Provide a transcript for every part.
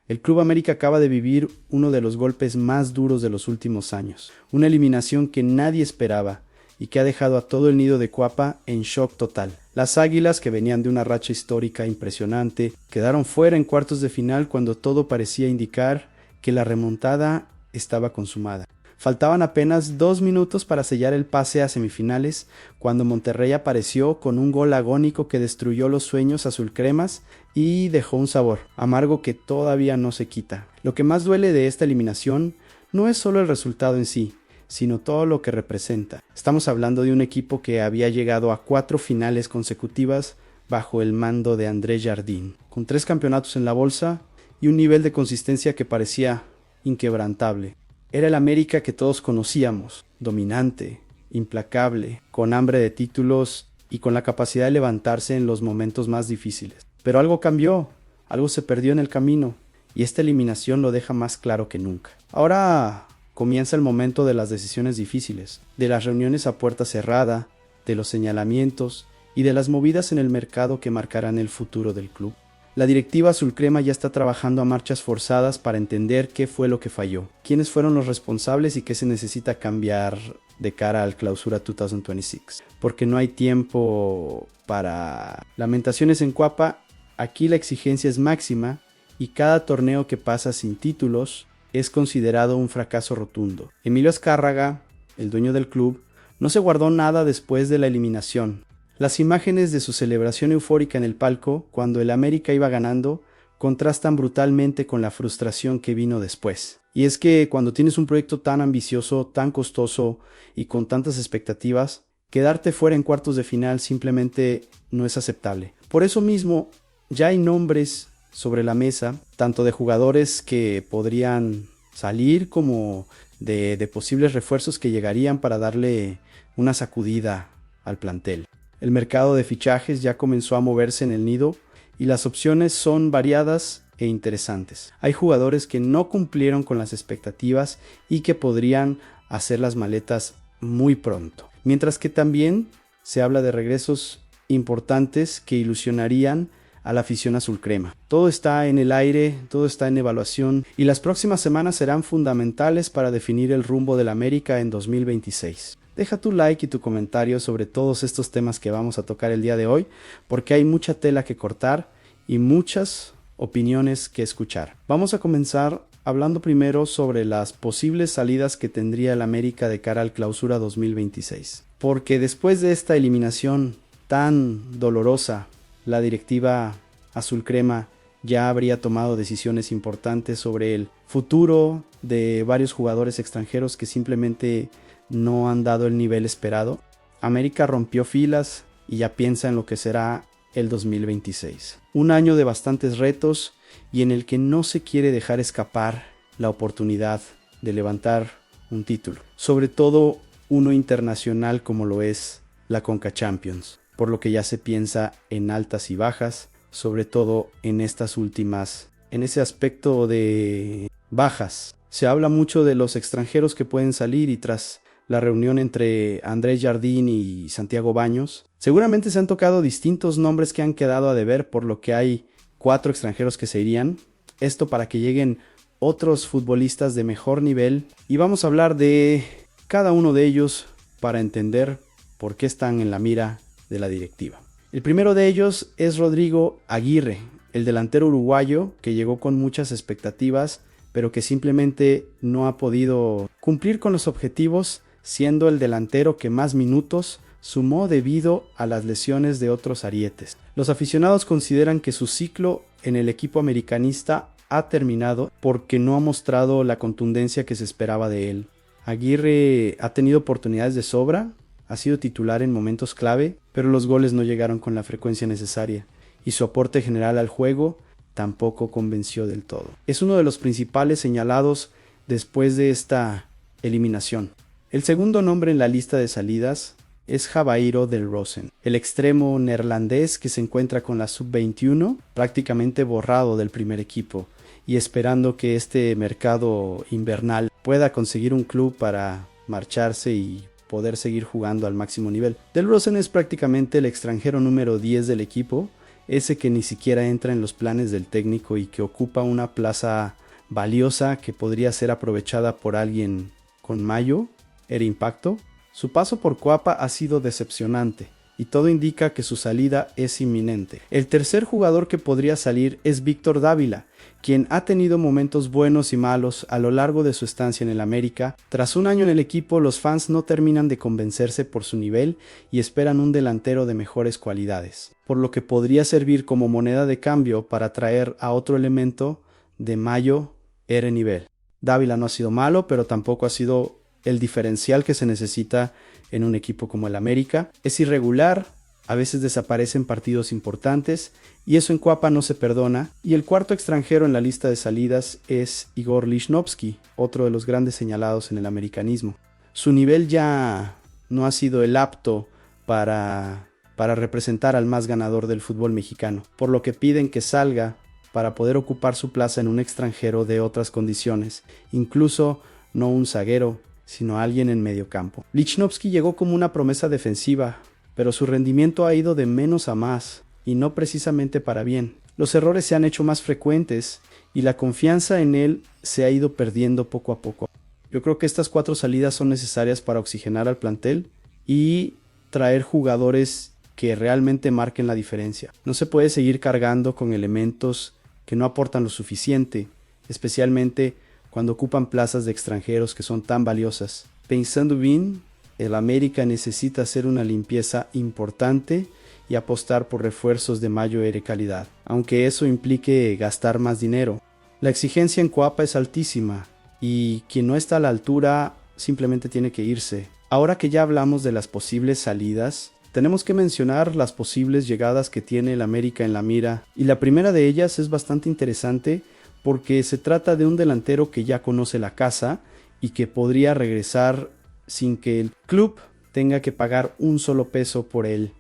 El Club América acaba de vivir uno de los golpes más duros de los últimos años, una eliminación que nadie esperaba y que ha dejado a todo el nido de Cuapa en shock total. Las Águilas, que venían de una racha histórica impresionante, quedaron fuera en cuartos de final cuando todo parecía indicar que la remontada estaba consumada. Faltaban apenas 2 minutos para sellar el pase a semifinales, cuando Monterrey apareció con un gol agónico que destruyó los sueños azulcremas y dejó un sabor amargo que todavía no se quita. Lo que más duele de esta eliminación no es solo el resultado en sí, sino todo lo que representa. Estamos hablando de un equipo que había llegado a 4 finales consecutivas bajo el mando de Andrés Jardín, con 3 campeonatos en la bolsa y un nivel de consistencia que parecía inquebrantable. Era el América que todos conocíamos, dominante, implacable, con hambre de títulos y con la capacidad de levantarse en los momentos más difíciles. Pero algo cambió, algo se perdió en el camino, y esta eliminación lo deja más claro que nunca. Ahora comienza el momento de las decisiones difíciles, de las reuniones a puerta cerrada, de los señalamientos y de las movidas en el mercado que marcarán el futuro del club. La directiva azulcrema ya está trabajando a marchas forzadas para entender qué fue lo que falló, quiénes fueron los responsables y qué se necesita cambiar de cara al Clausura 2026. Porque no hay tiempo para lamentaciones en Cuapa. Aquí la exigencia es máxima y cada torneo que pasa sin títulos es considerado un fracaso rotundo. Emilio Azcárraga, el dueño del club, no se guardó nada después de la eliminación. Las imágenes de su celebración eufórica en el palco, cuando el América iba ganando, contrastan brutalmente con la frustración que vino después. Y es que cuando tienes un proyecto tan ambicioso, tan costoso y con tantas expectativas, quedarte fuera en cuartos de final simplemente no es aceptable. Por eso mismo, ya hay nombres sobre la mesa, tanto de jugadores que podrían salir como de posibles refuerzos que llegarían para darle una sacudida al plantel. El mercado de fichajes ya comenzó a moverse en el nido y las opciones son variadas e interesantes. Hay jugadores que no cumplieron con las expectativas y que podrían hacer las maletas muy pronto. Mientras que también se habla de regresos importantes que ilusionarían a la afición azulcrema. Todo está en el aire, todo está en evaluación y las próximas semanas serán fundamentales para definir el rumbo del América en 2026. Deja tu like y tu comentario sobre todos estos temas que vamos a tocar el día de hoy, porque hay mucha tela que cortar y muchas opiniones que escuchar. Vamos a comenzar hablando primero sobre las posibles salidas que tendría el América de cara al Clausura 2026. Porque después de esta eliminación tan dolorosa, la directiva azulcrema ya habría tomado decisiones importantes sobre el futuro de varios jugadores extranjeros que simplemente no han dado el nivel esperado. América rompió filas y ya piensa en lo que será el 2026. Un año de bastantes retos y en el que no se quiere dejar escapar la oportunidad de levantar un título. Sobre todo uno internacional como lo es la Conca Champions. Por lo que ya se piensa en altas y bajas, sobre todo en estas últimas, en ese aspecto de bajas. Se habla mucho de los extranjeros que pueden salir y tras la reunión entre Andrés Jardín y Santiago Baños, seguramente se han tocado distintos nombres que han quedado a deber, por lo que hay 4 extranjeros que se irían. Esto para que lleguen otros futbolistas de mejor nivel y vamos a hablar de cada uno de ellos para entender por qué están en la mira de la directiva. El primero de ellos es Rodrigo Aguirre, el delantero uruguayo que llegó con muchas expectativas, pero que simplemente no ha podido cumplir con los objetivos, siendo el delantero que más minutos sumó debido a las lesiones de otros arietes. Los aficionados consideran que su ciclo en el equipo americanista ha terminado porque no ha mostrado la contundencia que se esperaba de él. Aguirre ha tenido oportunidades de sobra, ha sido titular en momentos clave, pero los goles no llegaron con la frecuencia necesaria y su aporte general al juego tampoco convenció del todo. Es uno de los principales señalados después de esta eliminación. El segundo nombre en la lista de salidas es Jabairo del Rosen, el extremo neerlandés que se encuentra con la sub-21 prácticamente borrado del primer equipo y esperando que este mercado invernal pueda conseguir un club para marcharse y poder seguir jugando al máximo nivel. Del Rosen es prácticamente el extranjero número 10 del equipo ese que ni siquiera entra en los planes del técnico y que ocupa una plaza valiosa que podría ser aprovechada por alguien con mayo, era Impacto. Su paso por Cuapa ha sido decepcionante y todo indica que su salida es inminente. El tercer jugador que podría salir es Víctor Dávila, quien ha tenido momentos buenos y malos a lo largo de su estancia en el América. Tras un año en el equipo, los fans no terminan de convencerse por su nivel y esperan un delantero de mejores cualidades, por lo que podría servir como moneda de cambio para traer a otro elemento de mayo era nivel. Dávila no ha sido malo, pero tampoco ha sido el diferencial que se necesita en un equipo como el América. Es irregular, a veces desaparece en partidos importantes y eso en Cuapa no se perdona. Y el cuarto extranjero en la lista de salidas es Igor Lichnowsky, otro de los grandes señalados en el americanismo. Su nivel ya no ha sido el apto para representar al más ganador del fútbol mexicano, por lo que piden que salga para poder ocupar su plaza en un extranjero de otras condiciones, incluso no un zaguero, sino alguien en medio campo. Lichnowsky llegó como una promesa defensiva, pero su rendimiento ha ido de menos a más, y no precisamente para bien. Los errores se han hecho más frecuentes, y la confianza en él se ha ido perdiendo poco a poco. Yo creo que estas 4 salidas son necesarias para oxigenar al plantel y traer jugadores que realmente marquen la diferencia. No se puede seguir cargando con elementos que no aportan lo suficiente, especialmente cuando ocupan plazas de extranjeros que son tan valiosas. Pensando bien, el América necesita hacer una limpieza importante y apostar por refuerzos de mayor calidad, aunque eso implique gastar más dinero. La exigencia en Cuapa es altísima y quien no está a la altura simplemente tiene que irse. Ahora que ya hablamos de las posibles salidas, tenemos que mencionar las posibles llegadas que tiene el América en la mira, y la primera de ellas es bastante interesante porque se trata de un delantero que ya conoce la casa y que podría regresar sin que el club tenga que pagar un solo peso por él.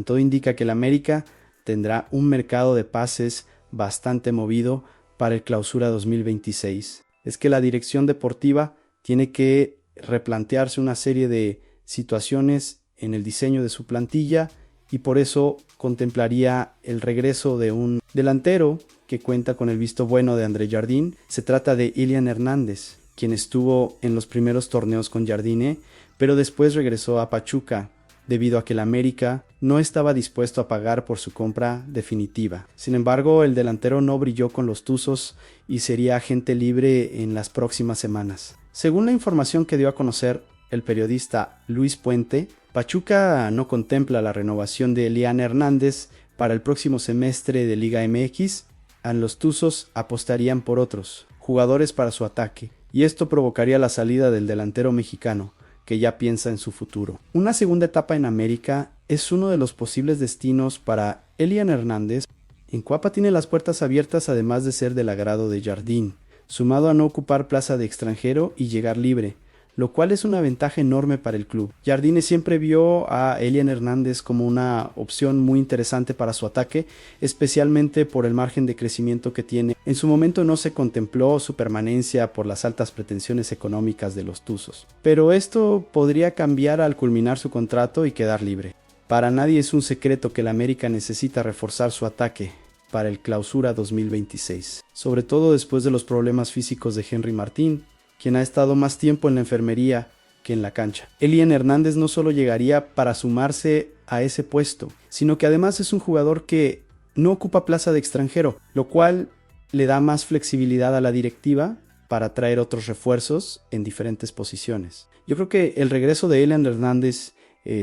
Todo indica que el América tendrá un mercado de pases bastante movido para el Clausura 2026. Es que la dirección deportiva tiene que replantearse una serie de situaciones en el diseño de su plantilla y por eso contemplaría el regreso de un delantero que cuenta con el visto bueno de André Jardín. Se trata de Ilian Hernández, quien estuvo en los primeros torneos con Jardine, pero después regresó a Pachuca debido a que el América no estaba dispuesto a pagar por su compra definitiva. Sin embargo, el delantero no brilló con los Tuzos y sería agente libre en las próximas semanas. Según la información que dio a conocer el periodista Luis Puente, Pachuca no contempla la renovación de Ilian Hernández para el próximo semestre de Liga MX. A los Tuzos apostarían por otros jugadores para su ataque, y esto provocaría la salida del delantero mexicano, que ya piensa en su futuro. Una segunda etapa en América es uno de los posibles destinos para Ilian Hernández. En Cuapa tiene las puertas abiertas, además de ser del agrado de Jardín, sumado a no ocupar plaza de extranjero y llegar libre, lo cual es una ventaja enorme para el club. Jardine siempre vio a Ilian Hernández como una opción muy interesante para su ataque, especialmente por el margen de crecimiento que tiene. En su momento no se contempló su permanencia por las altas pretensiones económicas de los Tuzos, pero esto podría cambiar al culminar su contrato y quedar libre. Para nadie es un secreto que el América necesita reforzar su ataque para el Clausura 2026, sobre todo después de los problemas físicos de Henry Martín, quien ha estado más tiempo en la enfermería que en la cancha. Ilian Hernández no solo llegaría para sumarse a ese puesto, sino que además es un jugador que no ocupa plaza de extranjero, lo cual le da más flexibilidad a la directiva para traer otros refuerzos en diferentes posiciones. Yo creo que el regreso de Ilian Hernández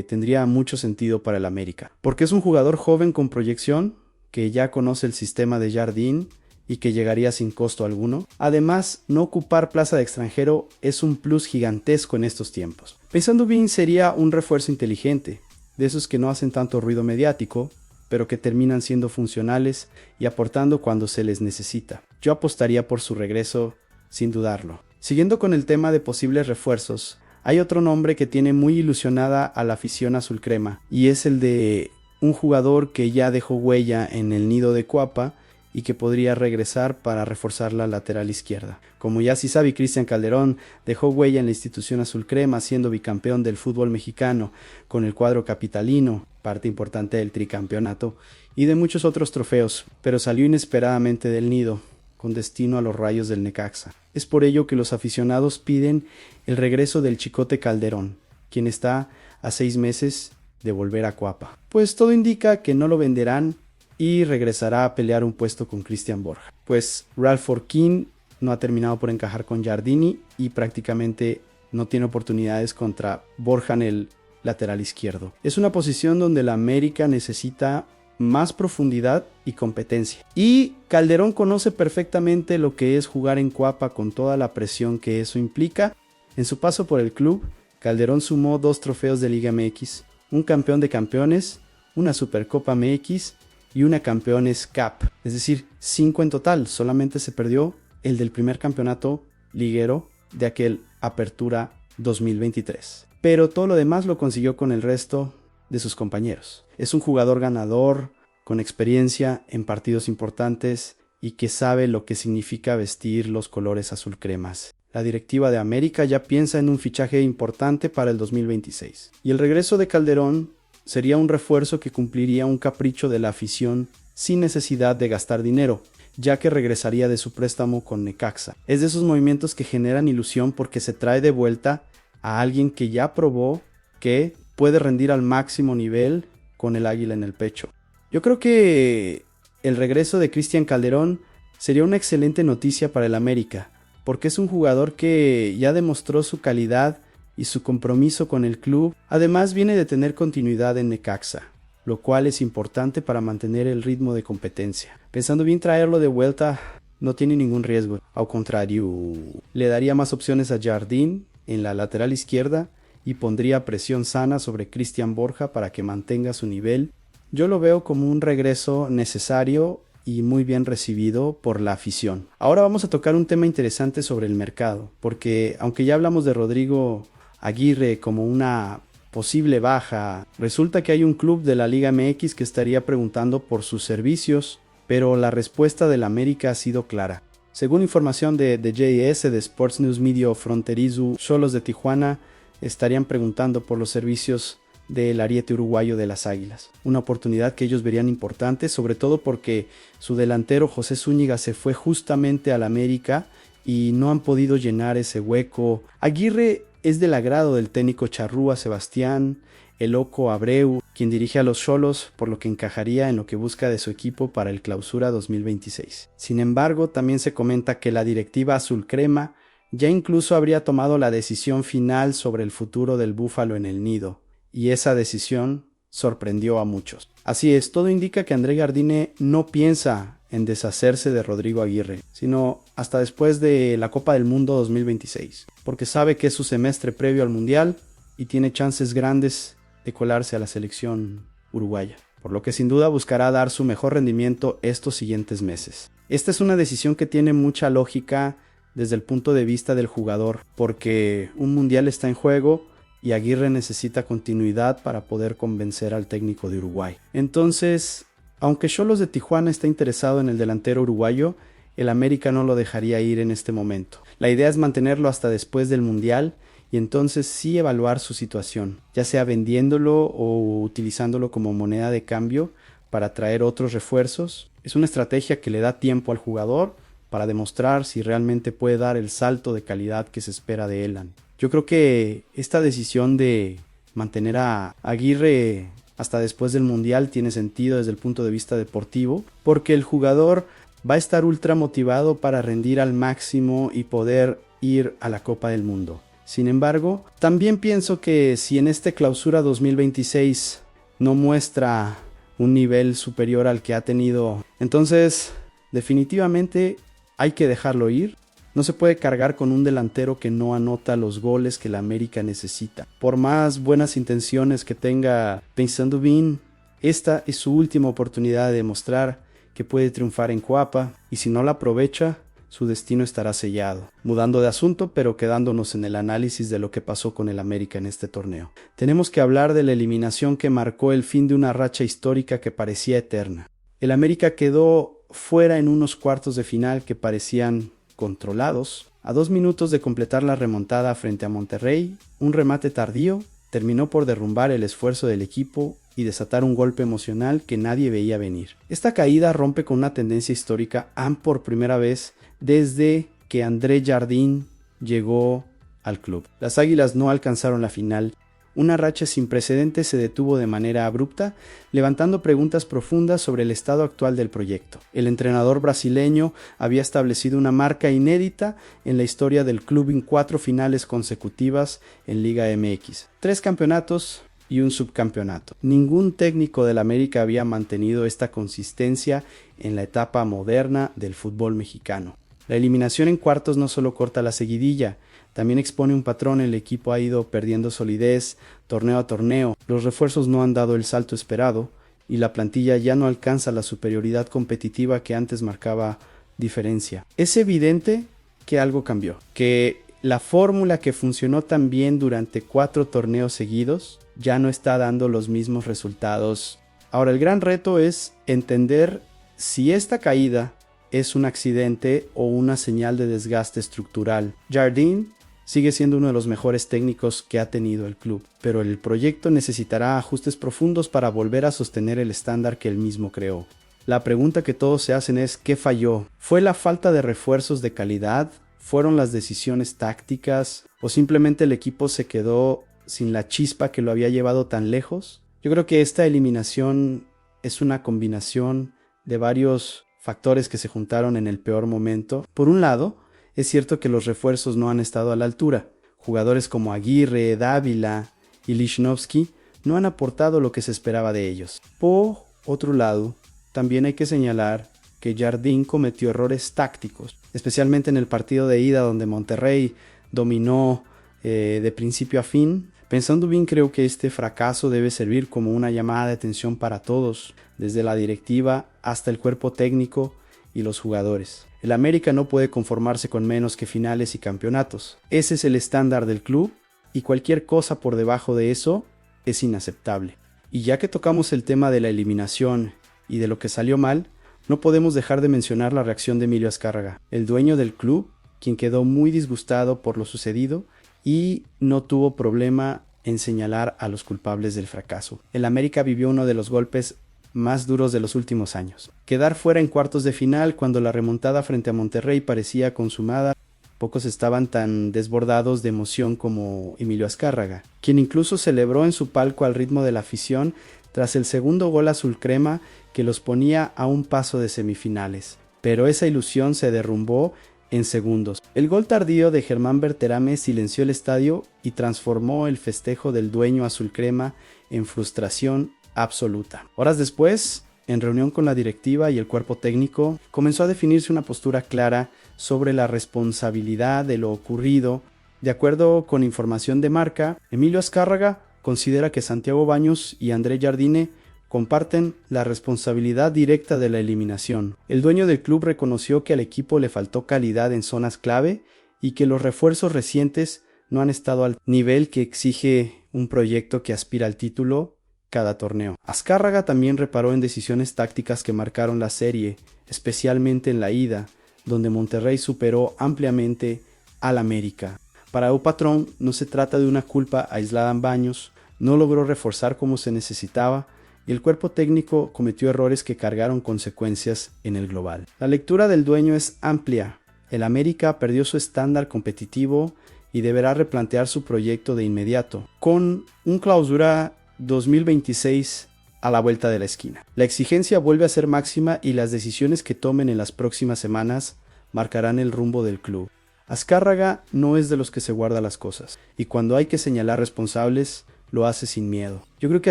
tendría mucho sentido para el América, porque es un jugador joven con proyección, que ya conoce el sistema de Jardín y que llegaría sin costo alguno. Además, no ocupar plaza de extranjero es un plus gigantesco en estos tiempos. Pensando bien, sería un refuerzo inteligente, de esos que no hacen tanto ruido mediático, pero que terminan siendo funcionales y aportando cuando se les necesita. Yo apostaría por su regreso sin dudarlo. Siguiendo con el tema de posibles refuerzos, hay otro nombre que tiene muy ilusionada a la afición azul crema, y es el de un jugador que ya dejó huella en el nido de Cuapa y que podría regresar para reforzar la lateral izquierda. Como ya se sabe, Cristian Calderón dejó huella en la institución azul crema, siendo bicampeón del fútbol mexicano con el cuadro capitalino. parte importante del tricampeonato y de muchos otros trofeos, pero salió inesperadamente del nido, con destino a los Rayos del Necaxa. Es por ello que los aficionados piden el regreso del Chicote Calderón, quien está a 6 meses de volver a Cuapa. Pues todo indica que no lo venderán y regresará a pelear un puesto con Cristian Borja. Pues Ralph Forquín no ha terminado por encajar con Giardini y prácticamente no tiene oportunidades contra Borja en el lateral izquierdo. Es una posición donde la América necesita más profundidad y competencia. Y Calderón conoce perfectamente lo que es jugar en Cuapa con toda la presión que eso implica. En su paso por el club, Calderón sumó 2 trofeos de Liga MX, un campeón de campeones, una Supercopa MX y una Campeones Cup. Es decir, 5 en total. Solamente se perdió el del primer campeonato liguero de aquel Apertura 2023. Pero todo lo demás lo consiguió con el resto de sus compañeros. Es un jugador ganador, con experiencia en partidos importantes y que sabe lo que significa vestir los colores azul cremas. La directiva de América ya piensa en un fichaje importante para el 2026. Y el regreso de Calderón sería un refuerzo que cumpliría un capricho de la afición sin necesidad de gastar dinero, ya que regresaría de su préstamo con Necaxa. Es de esos movimientos que generan ilusión porque se trae de vuelta a alguien que ya probó que puede rendir al máximo nivel con el águila en el pecho. Yo creo que el regreso de Cristian Calderón sería una excelente noticia para el América, porque es un jugador que ya demostró su calidad y su compromiso con el club. Además viene de tener continuidad en Necaxa, lo cual es importante para mantener el ritmo de competencia. Pensando bien, traerlo de vuelta no tiene ningún riesgo. Al contrario, le daría más opciones a Jardín en la lateral izquierda y pondría presión sana sobre Cristian Borja para que mantenga su nivel. Yo lo veo como un regreso necesario y muy bien recibido por la afición. Ahora vamos a tocar un tema interesante sobre el mercado, porque aunque ya hablamos de Rodrigo Aguirre como una posible baja, resulta que hay un club de la Liga MX que estaría preguntando por sus servicios, pero la respuesta del América ha sido clara. Según información de JS, de Sports News Media Fronterizo, Xolos de Tijuana estarían preguntando por los servicios del ariete uruguayo de las Águilas. Una oportunidad que ellos verían importante, sobre todo porque su delantero José Zúñiga se fue justamente al América y no han podido llenar ese hueco. Aguirre es del agrado del técnico charrúa Sebastián, el loco Abreu, quien dirige a los Xolos, por lo que encajaría en lo que busca de su equipo para el Clausura 2026. Sin embargo, también se comenta que la directiva azul crema ya incluso habría tomado la decisión final sobre el futuro del Búfalo en el nido, y esa decisión sorprendió a muchos. Así es, todo indica que André Jardine no piensa en deshacerse de Rodrigo Aguirre, sino hasta después de la Copa del Mundo 2026, porque sabe que es su semestre previo al Mundial y tiene chances grandes de colarse a la selección uruguaya, por lo que sin duda buscará dar su mejor rendimiento estos siguientes meses. Esta es una decisión que tiene mucha lógica desde el punto de vista del jugador, porque un mundial está en juego y Aguirre necesita continuidad para poder convencer al técnico de Uruguay. Entonces, aunque Xolos de Tijuana está interesado en el delantero uruguayo, el América no lo dejaría ir en este momento. La idea es mantenerlo hasta después del mundial y entonces sí evaluar su situación, ya sea vendiéndolo o utilizándolo como moneda de cambio para traer otros refuerzos. Es una estrategia que le da tiempo al jugador para demostrar si realmente puede dar el salto de calidad que se espera de él. Yo creo que esta decisión de mantener a Aguirre hasta después del Mundial tiene sentido desde el punto de vista deportivo, porque el jugador va a estar ultra motivado para rendir al máximo y poder ir a la Copa del Mundo. Sin embargo, también pienso que si en este Clausura 2026 no muestra un nivel superior al que ha tenido, entonces definitivamente hay que dejarlo ir. No se puede cargar con un delantero que no anota los goles que la América necesita. Por más buenas intenciones que tenga pensando bien, esta es su última oportunidad de demostrar que puede triunfar en Cuapa, y si no la aprovecha, su destino estará sellado. Mudando de asunto, pero quedándonos en el análisis de lo que pasó con el América en este torneo. Tenemos que hablar de la eliminación que marcó el fin de una racha histórica que parecía eterna. El América quedó fuera en unos cuartos de final que parecían controlados. A 2 minutos de completar la remontada frente a Monterrey, un remate tardío terminó por derrumbar el esfuerzo del equipo y desatar un golpe emocional que nadie veía venir. Esta caída rompe con una tendencia histórica por primera vez desde que André Jardine llegó al club. Las Águilas no alcanzaron la final. Una racha sin precedentes se detuvo de manera abrupta, levantando preguntas profundas sobre el estado actual del proyecto. El entrenador brasileño había establecido una marca inédita en la historia del club en 4 finales consecutivas en Liga MX, 3 campeonatos y un subcampeonato. Ningún técnico del América había mantenido esta consistencia en la etapa moderna del fútbol mexicano. La eliminación en cuartos no solo corta la seguidilla, también expone un patrón. El equipo ha ido perdiendo solidez torneo a torneo, los refuerzos no han dado el salto esperado y la plantilla ya no alcanza la superioridad competitiva que antes marcaba diferencia. Es evidente que algo cambió, que la fórmula que funcionó tan bien durante 4 torneos seguidos ya no está dando los mismos resultados. Ahora el gran reto es entender si esta caída es un accidente o una señal de desgaste estructural. Jardine sigue siendo uno de los mejores técnicos que ha tenido el club, pero el proyecto necesitará ajustes profundos para volver a sostener el estándar que él mismo creó. La pregunta que todos se hacen es ¿qué falló? ¿Fue la falta de refuerzos de calidad? ¿Fueron las decisiones tácticas? ¿O simplemente el equipo se quedó sin la chispa que lo había llevado tan lejos? Yo creo que esta eliminación es una combinación de varios factores que se juntaron en el peor momento. Por un lado, es cierto que los refuerzos no han estado a la altura. Jugadores como Aguirre, Dávila y Lichnowsky no han aportado lo que se esperaba de ellos. Por otro lado, también hay que señalar que Jardine cometió errores tácticos, especialmente en el partido de ida donde Monterrey dominó de principio a fin. Pensando bien, creo que este fracaso debe servir como una llamada de atención para todos, desde la directiva hasta el cuerpo técnico y los jugadores. El América no puede conformarse con menos que finales y campeonatos. Ese es el estándar del club y cualquier cosa por debajo de eso es inaceptable. Y ya que tocamos el tema de la eliminación y de lo que salió mal, no podemos dejar de mencionar la reacción de Emilio Azcárraga, el dueño del club, quien quedó muy disgustado por lo sucedido y no tuvo problema en señalar a los culpables del fracaso. El América vivió uno de los golpes más duros de los últimos años. Quedar fuera en cuartos de final cuando la remontada frente a Monterrey parecía consumada. Pocos estaban tan desbordados de emoción como Emilio Azcárraga, quien incluso celebró en su palco al ritmo de la afición tras el segundo gol azul crema que los ponía a un paso de semifinales. Pero esa ilusión se derrumbó en segundos. El gol tardío de Germán Berterame silenció el estadio y transformó el festejo del dueño azul crema en frustración absoluta. Horas después, en reunión con la directiva y el cuerpo técnico, comenzó a definirse una postura clara sobre la responsabilidad de lo ocurrido. De acuerdo con información de Marca, Emilio Azcárraga considera que Santiago Baños y André Jardine comparten la responsabilidad directa de la eliminación. El dueño del club reconoció que al equipo le faltó calidad en zonas clave y que los refuerzos recientes no han estado al nivel que exige un proyecto que aspira al título cada torneo. Azcárraga también reparó en decisiones tácticas que marcaron la serie, especialmente en la ida, donde Monterrey superó ampliamente al América. Para el patrón no se trata de una culpa aislada en Baños, no logró reforzar como se necesitaba y el cuerpo técnico cometió errores que cargaron consecuencias en el global. La lectura del dueño es amplia. El América perdió su estándar competitivo y deberá replantear su proyecto de inmediato, con un clausura 2026 a la vuelta de la esquina. La exigencia vuelve a ser máxima y las decisiones que tomen en las próximas semanas marcarán el rumbo del club. Azcárraga no es de los que se guarda las cosas y cuando hay que señalar responsables lo hace sin miedo. Yo creo que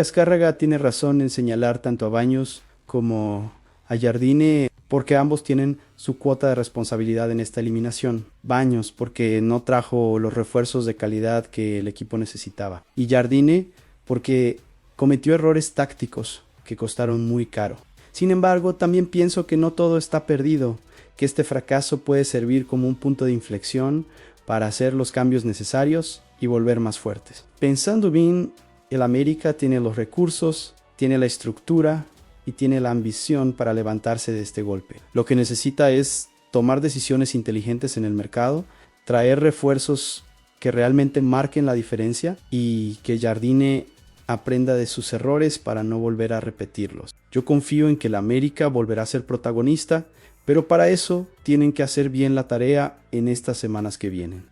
Azcárraga tiene razón en señalar tanto a Baños como a Jardine porque ambos tienen su cuota de responsabilidad en esta eliminación. Baños porque no trajo los refuerzos de calidad que el equipo necesitaba y Jardine porque cometió errores tácticos que costaron muy caro. Sin embargo, también pienso que no todo está perdido, que este fracaso puede servir como un punto de inflexión para hacer los cambios necesarios y volver más fuertes. Pensando bien, el América tiene los recursos, tiene la estructura y tiene la ambición para levantarse de este golpe. Lo que necesita es tomar decisiones inteligentes en el mercado, traer refuerzos que realmente marquen la diferencia y que Jardine aprenda de sus errores para no volver a repetirlos. Yo confío en que la América volverá a ser protagonista, pero para eso tienen que hacer bien la tarea en estas semanas que vienen.